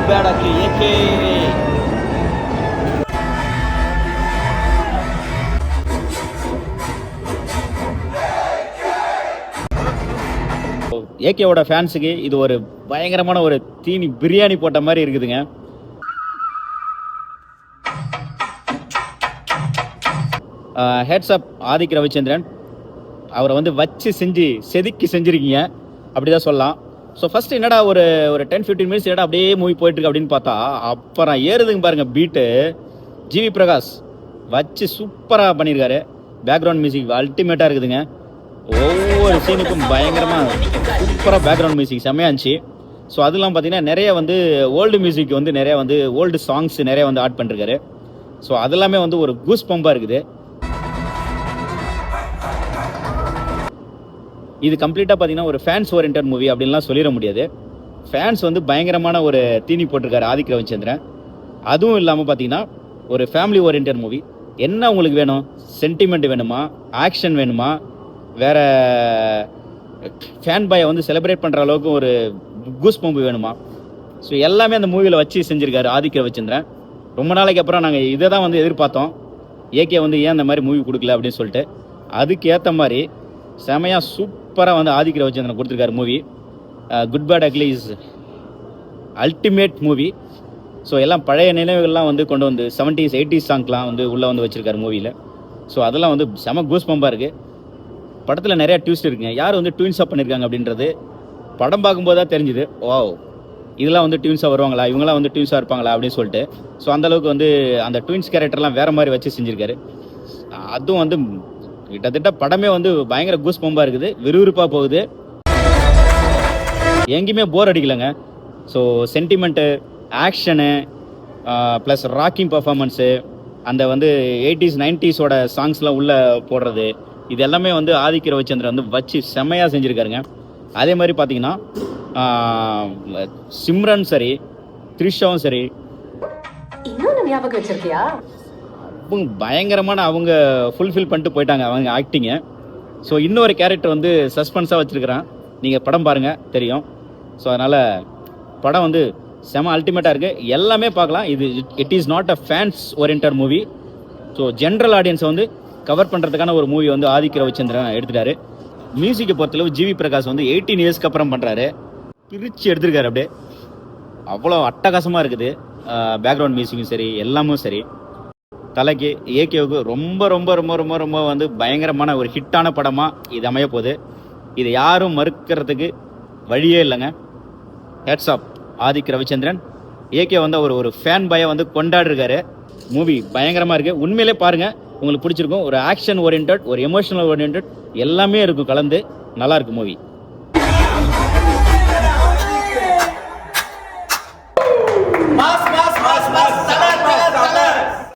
Good bad ugly AK. ஏகேவோட ஃபேன்ஸுக்கு இது ஒரு பயங்கரமான ஒரு தீனி பிரியாணி போட்ட மாதிரி இருக்குதுங்க. ஹெட்ஸ் அப் ஆதிக் ரவிச்சந்திரன், அவரை வந்து வச்சு செதுக்கி செஞ்சுருக்கீங்க அப்படிதான் சொல்லலாம். ஸோ ஃபர்ஸ்ட் என்னடா ஒரு 10-15 மினிட்ஸ் என்னடா அப்படியே மூவி போயிட்டுருக்கு அப்படின்னு பார்த்தா அப்புறம் ஏறுதுங்க பாருங்க பீட்டு. ஜிவி பிரகாஷ் வச்சு சூப்பராக பண்ணியிருக்காரு. பேக்ரவுண்ட் மியூசிக் அல்டிமேட்டாக இருக்குதுங்க. ஒவ்வொரு சீனுக்கும் பயங்கரமாக சூப்பராக பேக்ரவுண்ட் மியூசிக் செம்மையாக இருந்துச்சு. ஸோ அதெல்லாம் பார்த்தீங்கன்னா நிறைய வந்து ஓல்டு மியூசிக் வந்து நிறைய வந்து ஓல்டு சாங்ஸ் நிறைய வந்து ஆட் பண்ணிருக்காரு. ஸோ அதெல்லாமே வந்து ஒரு கூஸ் பம்பாக இருக்குது. இது கம்ப்ளீட்டாக பார்த்தீங்கன்னா ஒரு ஃபேன்ஸ் ஓரியன்டட் மூவி அப்படின்லாம் சொல்லிட முடியாது. ஃபேன்ஸ் வந்து பயங்கரமான ஒரு தீனி போட்டிருக்காரு ஆதிக் ரவிச்சந்திரன். அதுவும் இல்லாமல் பார்த்தீங்கன்னா ஒரு ஃபேமிலி ஓரியன்டட் மூவி. என்ன உங்களுக்கு வேணும்? சென்டிமெண்ட் வேணுமா, ஆக்ஷன் வேணுமா, வேற ஃபேன் பாயை வந்து செலிப்ரேட் பண்ணுற அளவுக்கு ஒரு கூஸ் பம்பு வேணுமா? ஸோ எல்லாமே அந்த மூவியில் வச்சு செஞ்சுருக்காரு ஆதிக் ரவிச்சந்திரன். ரொம்ப நாளைக்கு அப்புறம் நாங்கள் இதை தான் வந்து எதிர்பார்த்தோம். ஏகே வந்து ஏன் அந்த மாதிரி மூவி கொடுக்கல அப்படின்னு சொல்லிட்டு அதுக்கு ஏற்ற மாதிரி செமையாக சூப்பராக வந்து ஆதிக் ரவிச்சந்திரன் கொடுத்துருக்காரு movie. Good bad ugly is ultimate movie. So எல்லாம் பழைய நினைவுகள்லாம் வந்து கொண்டு வந்து 70s 80s சாங்க்லாம் வந்து உள்ளே வந்து வச்சுருக்காரு மூவியில். ஸோ அதெல்லாம் வந்து செம கூஸ் பம்பாக இருக்குது. படத்தில் நிறையா ட்விஸ்ட் இருக்குங்க. யார் வந்து ட்வின்ஸாக பண்ணியிருக்காங்க அப்படின்றது படம் பார்க்கும்போது தான் தெரிஞ்சுது. ஓ, இதெல்லாம் வந்து ட்வின்ஸாக வருவாங்களா, இவங்களாம் வந்து ட்வின்ஸாக இருப்பாங்களா அப்படின்னு சொல்லிட்டு. ஸோ அந்தளவுக்கு வந்து அந்த ட்வின்ஸ் கேரக்டர்லாம் வேறு மாதிரி வச்சு செஞ்சுருக்காரு. அதுவும் வந்து கிட்டத்தட்ட படமே வந்து பயங்கர கூஸ் பம்பாக இருக்குது, விறுவிறுப்பாக போகுது, எங்கேயுமே போர் அடிக்கலைங்க. So sentiment, action plus rocking performance, அந்த வந்து 80s 90s சாங்ஸ்லாம் உள்ளே போடுறது, இது எல்லாமே வந்து ஆதிக் ரவிச்சந்திரன் வந்து வச்சு செம்மையாக செஞ்சுருக்காருங்க. அதே மாதிரி பார்த்தீங்கன்னா சிம்ரன் சரி, த்ரிஷாவும் சரி, ஞாபகம் வச்சிருக்கியா, பயங்கரமான அவங்க ஃபுல்ஃபில் பண்ணிட்டு போயிட்டாங்க அவங்க ஆக்டிங்கை. ஸோ இன்னொரு கேரக்டர் வந்து சஸ்பென்ஸாக வச்சுருக்கிறான், நீங்கள் படம் பாருங்கள் தெரியும். ஸோ அதனால் படம் வந்து செம அல்டிமேட்டாக இருக்குது, எல்லாமே பார்க்கலாம். இது it is not a fans oriented movie. So general ஆடியன்ஸை வந்து கவர் பண்ணுறதுக்கான ஒரு மூவி வந்து ஆதிக் ரவிச்சந்திரன் எடுத்துட்டாரு. மியூசிக்கை பொறுத்தளவு ஜிவி பிரகாஷ் வந்து 18 இயர்ஸ்க்கு அப்புறம் பண்ணுறாரு, பிரித்து எடுத்திருக்காரு. அப்படியே அவ்வளோ அட்டகாசமாக இருக்குது. பேக்ரவுண்ட் மியூசிக்கும் சரி, எல்லாமும் சரி. தலைக்கு ஏகேவுக்கு ரொம்ப ரொம்ப ரொம்ப ரொம்ப ரொம்ப வந்து பயங்கரமான ஒரு ஹிட்டான படமாக இது அமைய போகுது. இதை யாரும் மறுக்கிறதுக்கு வழியே இல்லைங்க. Hats off Adhik Ravichandran. AK வந்து அவர் ஒரு ஃபேன் பாயை வந்து கொண்டாடிருக்காரு. மூவி பயங்கரமாக இருக்குது, உண்மையிலே பாருங்கள், உங்களுக்கு பிடிச்சிருக்கும். ஒரு ஆக்ஷன் ஓரியன்ட், ஒரு எமோஷனல் ஓரியன்ட் எல்லாமே இருக்கும் கலந்து. நல்லாயிருக்கு மூவி.